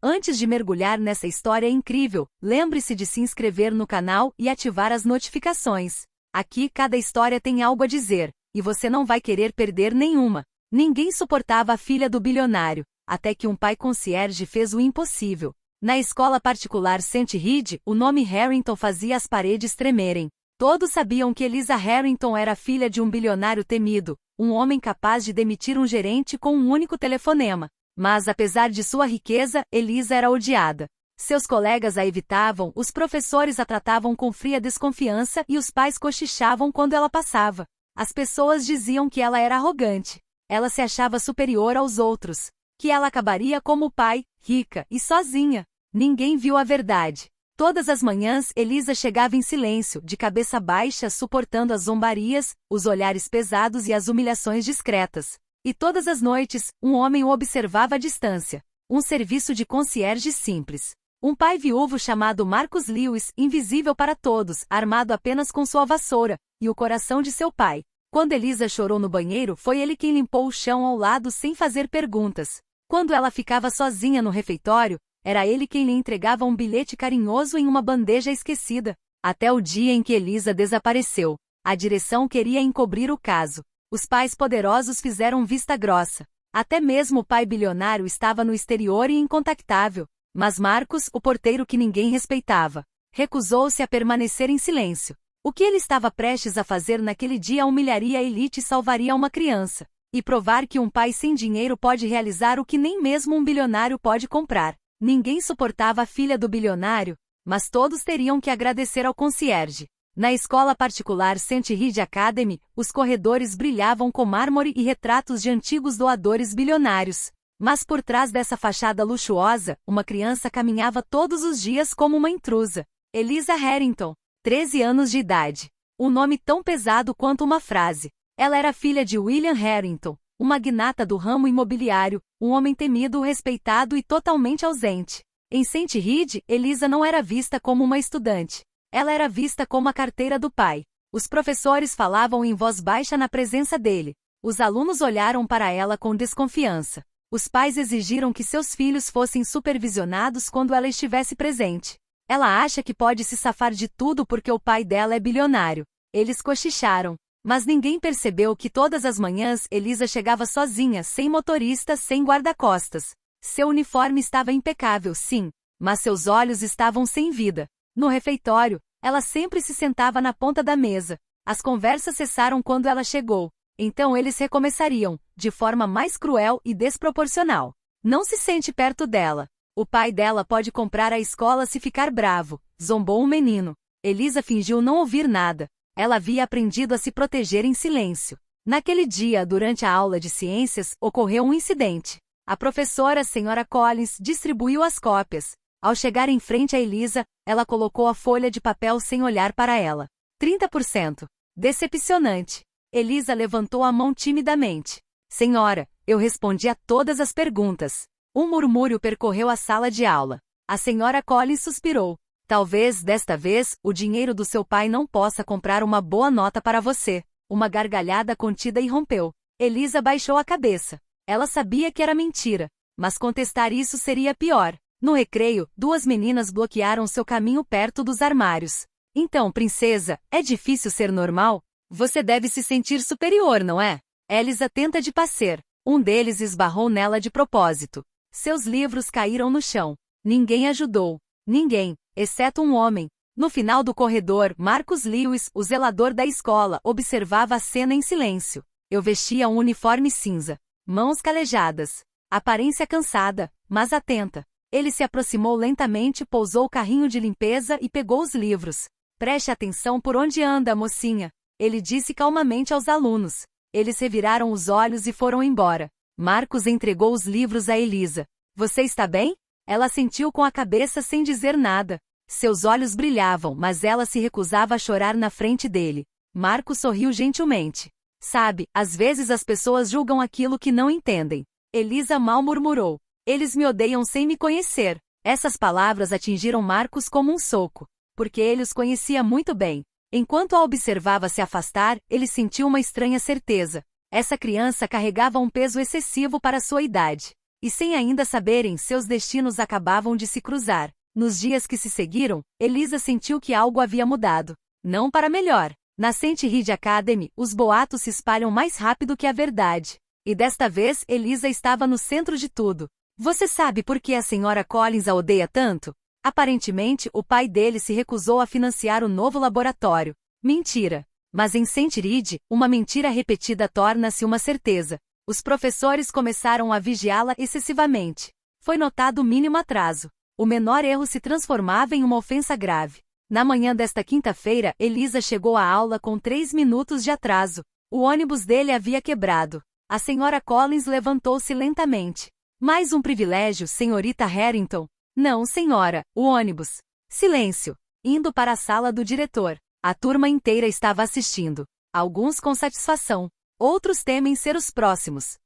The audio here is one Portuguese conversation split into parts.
Antes de mergulhar nessa história incrível, lembre-se de se inscrever no canal e ativar as notificações. Aqui cada história tem algo a dizer, e você não vai querer perder nenhuma. Ninguém suportava a filha do bilionário, até que um pai concierge fez o impossível. Na escola particular St. Reed, o nome Harrington fazia as paredes tremerem. Todos sabiam que Eliza Harrington era filha de um bilionário temido, um homem capaz de demitir um gerente com um único telefonema. Mas apesar de sua riqueza, Eliza era odiada. Seus colegas a evitavam, os professores a tratavam com fria desconfiança e os pais cochichavam quando ela passava. As pessoas diziam que ela era arrogante. Ela se achava superior aos outros. Que ela acabaria como o pai, rica e sozinha. Ninguém viu a verdade. Todas as manhãs, Eliza chegava em silêncio, de cabeça baixa, suportando as zombarias, os olhares pesados e as humilhações discretas. E todas as noites, um homem o observava à distância. Um serviço de concierge simples. Um pai viúvo chamado Marcus Lewis, invisível para todos, armado apenas com sua vassoura, e o coração de seu pai. Quando Eliza chorou no banheiro, foi ele quem limpou o chão ao lado sem fazer perguntas. Quando ela ficava sozinha no refeitório, era ele quem lhe entregava um bilhete carinhoso em uma bandeja esquecida. Até o dia em que Eliza desapareceu. A direção queria encobrir o caso. Os pais poderosos fizeram vista grossa. Até mesmo o pai bilionário estava no exterior e incontactável. Mas Marcos, o porteiro que ninguém respeitava, recusou-se a permanecer em silêncio. O que ele estava prestes a fazer naquele dia humilharia a elite e salvaria uma criança. E provar que um pai sem dinheiro pode realizar o que nem mesmo um bilionário pode comprar. Ninguém suportava a filha do bilionário, mas todos teriam que agradecer ao concierge. Na escola particular St. Reed Academy, os corredores brilhavam com mármore e retratos de antigos doadores bilionários. Mas por trás dessa fachada luxuosa, uma criança caminhava todos os dias como uma intrusa. Eliza Harrington, 13 anos de idade. Um nome tão pesado quanto uma frase. Ela era filha de William Harrington, um magnata do ramo imobiliário, um homem temido, respeitado e totalmente ausente. Em St. Reed, Eliza não era vista como uma estudante. Ela era vista como a carteira do pai. Os professores falavam em voz baixa na presença dele. Os alunos olharam para ela com desconfiança. Os pais exigiram que seus filhos fossem supervisionados quando ela estivesse presente. Ela acha que pode se safar de tudo porque o pai dela é bilionário. Eles cochicharam. Mas ninguém percebeu que todas as manhãs Eliza chegava sozinha, sem motorista, sem guarda-costas. Seu uniforme estava impecável, sim, mas seus olhos estavam sem vida. No refeitório, ela sempre se sentava na ponta da mesa. As conversas cessaram quando ela chegou. Então eles recomeçariam, de forma mais cruel e desproporcional. Não se sente perto dela. O pai dela pode comprar a escola se ficar bravo, zombou o menino. Eliza fingiu não ouvir nada. Ela havia aprendido a se proteger em silêncio. Naquele dia, durante a aula de ciências, ocorreu um incidente. A professora, a Sra. Collins, distribuiu as cópias. Ao chegar em frente a Eliza, ela colocou a folha de papel sem olhar para ela. 30%. Decepcionante. Eliza levantou a mão timidamente. Senhora, eu respondi a todas as perguntas. Um murmúrio percorreu a sala de aula. A Sra. Collins suspirou. Talvez, desta vez, o dinheiro do seu pai não possa comprar uma boa nota para você. Uma gargalhada contida irrompeu. Eliza baixou a cabeça. Ela sabia que era mentira, mas contestar isso seria pior. No recreio, duas meninas bloquearam seu caminho perto dos armários. Então, princesa, é difícil ser normal? Você deve se sentir superior, não é? Eliza tenta de passer. Um deles esbarrou nela de propósito. Seus livros caíram no chão. Ninguém ajudou. Ninguém, exceto um homem. No final do corredor, Marcus Lewis, o zelador da escola, observava a cena em silêncio. Eu vestia um uniforme cinza. Mãos calejadas. Aparência cansada, mas atenta. Ele se aproximou lentamente, pousou o carrinho de limpeza e pegou os livros. Preste atenção por onde anda, mocinha. Ele disse calmamente aos alunos. Eles reviraram os olhos e foram embora. Marcus entregou os livros a Eliza. Você está bem? Ela assentiu com a cabeça sem dizer nada. Seus olhos brilhavam, mas ela se recusava a chorar na frente dele. Marcus sorriu gentilmente. Sabe, às vezes as pessoas julgam aquilo que não entendem. Eliza mal murmurou. Eles me odeiam sem me conhecer. Essas palavras atingiram Marcus como um soco, porque ele os conhecia muito bem. Enquanto a observava se afastar, ele sentiu uma estranha certeza. Essa criança carregava um peso excessivo para sua idade. E sem ainda saberem, seus destinos acabavam de se cruzar. Nos dias que se seguiram, Elisa sentiu que algo havia mudado. Não para melhor. Na St. Reed Academy, os boatos se espalham mais rápido que a verdade. E desta vez, Elisa estava no centro de tudo. Você sabe por que a Sra. Collins a odeia tanto? Aparentemente, o pai dele se recusou a financiar o novo laboratório. Mentira. Mas em St. Reed, uma mentira repetida torna-se uma certeza. Os professores começaram a vigiá-la excessivamente. Foi notado o mínimo atraso. O menor erro se transformava em uma ofensa grave. Na manhã desta quinta-feira, Elisa chegou à aula com 3 minutos de atraso. O ônibus dele havia quebrado. A Sra. Collins levantou-se lentamente. Mais um privilégio, senhorita Harrington. Não, senhora, o ônibus. Silêncio. Indo para a sala do diretor. A turma inteira estava assistindo. Alguns com satisfação. Outros temem ser os próximos.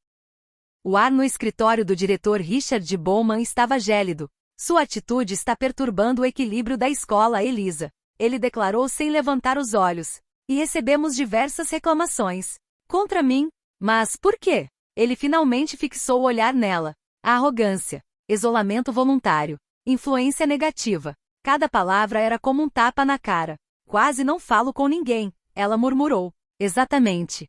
O ar no escritório do diretor Richard Bowman estava gélido. Sua atitude está perturbando o equilíbrio da escola, Elisa. Ele declarou sem levantar os olhos. E recebemos diversas reclamações. Contra mim? Mas por quê? Ele finalmente fixou o olhar nela. A arrogância. Isolamento voluntário. Influência negativa. Cada palavra era como um tapa na cara. Quase não falo com ninguém, ela murmurou. Exatamente.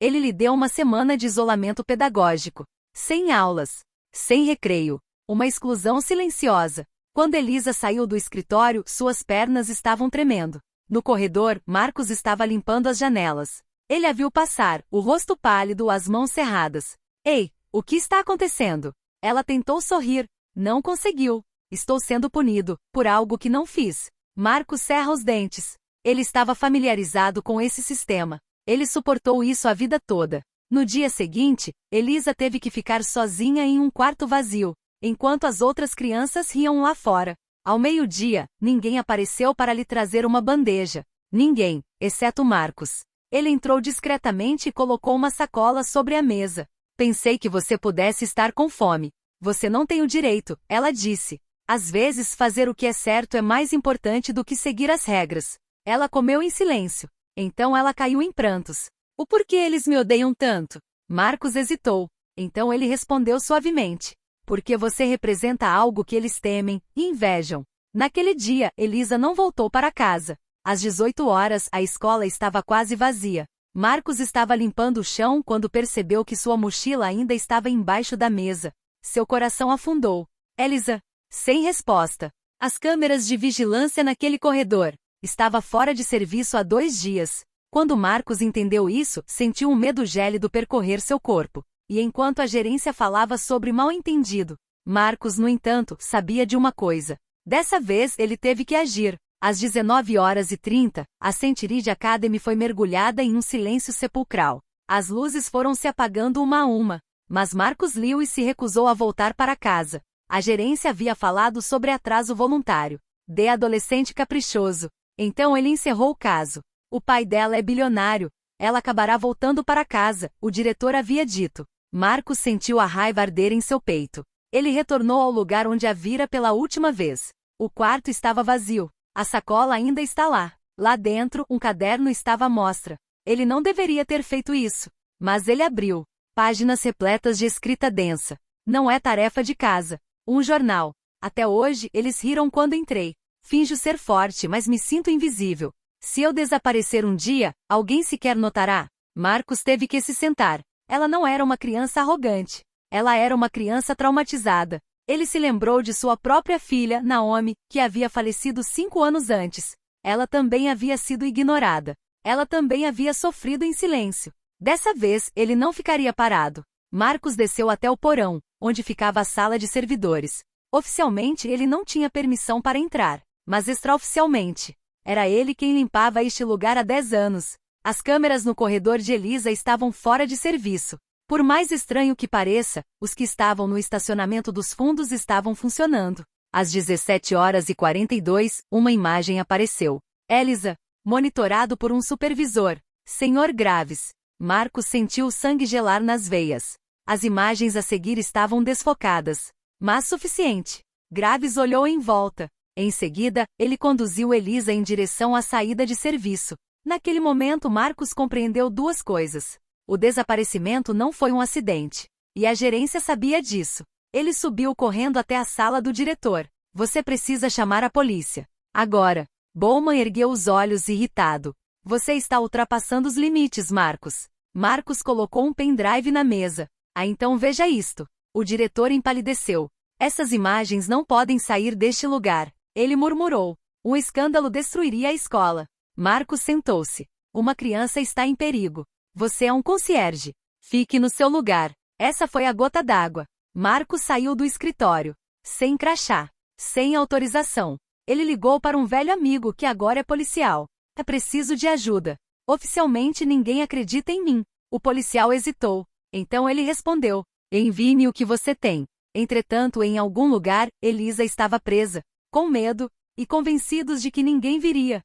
Ele lhe deu uma semana de isolamento pedagógico. Sem aulas. Sem recreio. Uma exclusão silenciosa. Quando Elisa saiu do escritório, suas pernas estavam tremendo. No corredor, Marcos estava limpando as janelas. Ele a viu passar, o rosto pálido, as mãos cerradas. Ei, o que está acontecendo? Ela tentou sorrir. Não conseguiu. Estou sendo punido, por algo que não fiz. Marcos cerra os dentes. Ele estava familiarizado com esse sistema. Ele suportou isso a vida toda. No dia seguinte, Elisa teve que ficar sozinha em um quarto vazio, enquanto as outras crianças riam lá fora. Ao meio-dia, ninguém apareceu para lhe trazer uma bandeja. Ninguém, exceto Marcos. Ele entrou discretamente e colocou uma sacola sobre a mesa. Pensei que você pudesse estar com fome. Você não tem o direito, ela disse. Às vezes fazer o que é certo é mais importante do que seguir as regras. Ela comeu em silêncio. Então ela caiu em prantos. O porquê eles me odeiam tanto? Marcos hesitou. Então ele respondeu suavemente. Porque você representa algo que eles temem e invejam. Naquele dia, Elisa não voltou para casa. Às 18 horas, a escola estava quase vazia. Marcos estava limpando o chão quando percebeu que sua mochila ainda estava embaixo da mesa. Seu coração afundou. Elisa. Sem resposta. As câmeras de vigilância naquele corredor. Estava fora de serviço há 2 dias. Quando Marcos entendeu isso, sentiu um medo gélido percorrer seu corpo. E enquanto a gerência falava sobre mal-entendido, Marcos, no entanto, sabia de uma coisa. Dessa vez ele teve que agir. Às 19h30, a St. Reed Academy foi mergulhada em um silêncio sepulcral. As luzes foram se apagando uma a uma. Mas Marcos Lewis se recusou a voltar para casa. A gerência havia falado sobre atraso voluntário. De adolescente caprichoso. Então ele encerrou o caso. O pai dela é bilionário. Ela acabará voltando para casa, o diretor havia dito. Marcos sentiu a raiva arder em seu peito. Ele retornou ao lugar onde a vira pela última vez. O quarto estava vazio. A sacola ainda está lá. Lá dentro, um caderno estava à mostra. Ele não deveria ter feito isso. Mas ele abriu. Páginas repletas de escrita densa. Não é tarefa de casa. Um jornal. Até hoje, eles riram quando entrei. Finjo ser forte, mas me sinto invisível. Se eu desaparecer um dia, alguém sequer notará. Marcos teve que se sentar. Ela não era uma criança arrogante. Ela era uma criança traumatizada. Ele se lembrou de sua própria filha, Naomi, que havia falecido 5 anos antes. Ela também havia sido ignorada. Ela também havia sofrido em silêncio. Dessa vez, ele não ficaria parado. Marcos desceu até o porão, onde ficava a sala de servidores. Oficialmente, ele não tinha permissão para entrar, mas extraoficialmente. Era ele quem limpava este lugar há 10 anos. As câmeras no corredor de Elisa estavam fora de serviço. Por mais estranho que pareça, os que estavam no estacionamento dos fundos estavam funcionando. Às 17h42, uma imagem apareceu. Elisa, monitorado por um supervisor. Sr. Graves. Marcos sentiu o sangue gelar nas veias. As imagens a seguir estavam desfocadas. Mas suficiente. Graves olhou em volta. Em seguida, ele conduziu Elisa em direção à saída de serviço. Naquele momento Marcos compreendeu 2 coisas. O desaparecimento não foi um acidente. E a gerência sabia disso. Ele subiu correndo até a sala do diretor. Você precisa chamar a polícia. Agora. Bowman ergueu os olhos irritado. Você está ultrapassando os limites, Marcus. Marcus colocou um pendrive na mesa. Ah, então veja isto. O diretor empalideceu. Essas imagens não podem sair deste lugar. Ele murmurou. Um escândalo destruiria a escola. Marcus sentou-se. Uma criança está em perigo. Você é um concierge. Fique no seu lugar. Essa foi a gota d'água. Marcus saiu do escritório. Sem crachá. Sem autorização. Ele ligou para um velho amigo que agora é policial. É preciso de ajuda. Oficialmente ninguém acredita em mim. O policial hesitou. Então ele respondeu. Envie-me o que você tem. Entretanto, em algum lugar, Elisa estava presa. Com medo. E convencidos de que ninguém viria.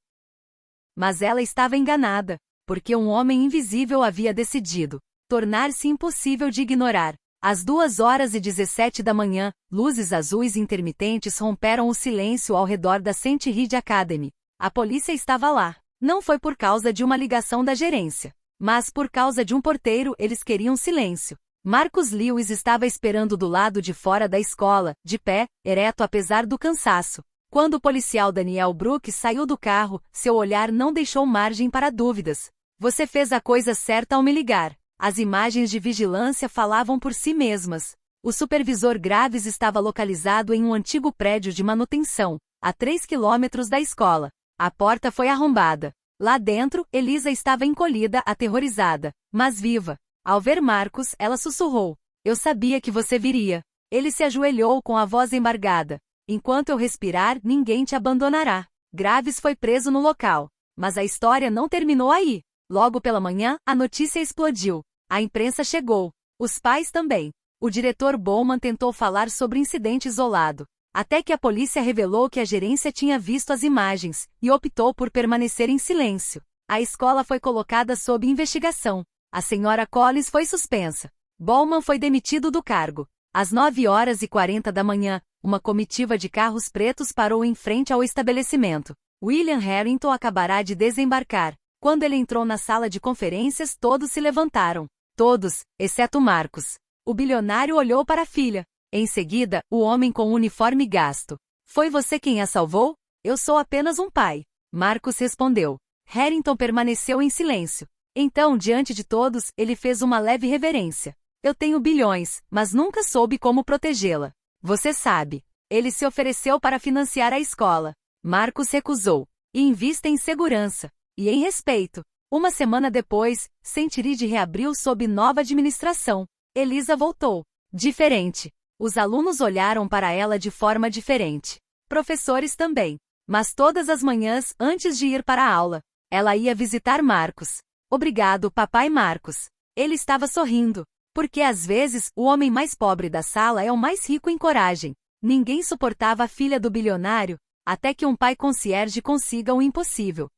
Mas ela estava enganada. Porque um homem invisível havia decidido tornar-se impossível de ignorar. Às 2h17 da manhã, luzes azuis intermitentes romperam o silêncio ao redor da St. Reed Academy. A polícia estava lá. Não foi por causa de uma ligação da gerência. Mas por causa de um porteiro, eles queriam silêncio. Marcus Lewis estava esperando do lado de fora da escola, de pé, ereto apesar do cansaço. Quando o policial Daniel Brooks saiu do carro, seu olhar não deixou margem para dúvidas. Você fez a coisa certa ao me ligar. As imagens de vigilância falavam por si mesmas. O supervisor Graves estava localizado em um antigo prédio de manutenção, a 3 quilômetros da escola. A porta foi arrombada. Lá dentro, Elisa estava encolhida, aterrorizada, mas viva. Ao ver Marcus, ela sussurrou. Eu sabia que você viria. Ele se ajoelhou com a voz embargada. Enquanto eu respirar, ninguém te abandonará. Graves foi preso no local. Mas a história não terminou aí. Logo pela manhã, a notícia explodiu. A imprensa chegou. Os pais também. O diretor Bowman tentou falar sobre o incidente isolado. Até que a polícia revelou que a gerência tinha visto as imagens, e optou por permanecer em silêncio. A escola foi colocada sob investigação. A senhora Collins foi suspensa. Bowman foi demitido do cargo. Às 9h40 da manhã, uma comitiva de carros pretos parou em frente ao estabelecimento. William Harrington acabará de desembarcar. Quando ele entrou na sala de conferências, todos se levantaram. Todos, exceto Marcus. O bilionário olhou para a filha. Em seguida, o homem com o uniforme gasto. Foi você quem a salvou? Eu sou apenas um pai. Marcus respondeu. Harrington permaneceu em silêncio. Então, diante de todos, ele fez uma leve reverência. Eu tenho bilhões, mas nunca soube como protegê-la. Você sabe. Ele se ofereceu para financiar a escola. Marcus recusou. E invista em segurança. E em respeito. Uma semana depois, St. Reed reabriu sob nova administração. Elisa voltou. Diferente. Os alunos olharam para ela de forma diferente. Professores também. Mas todas as manhãs, antes de ir para a aula, ela ia visitar Marcus. Obrigado, papai Marcus. Ele estava sorrindo. Porque às vezes, o homem mais pobre da sala é o mais rico em coragem. Ninguém suportava a filha do bilionário, até que um pai concierge consiga o impossível.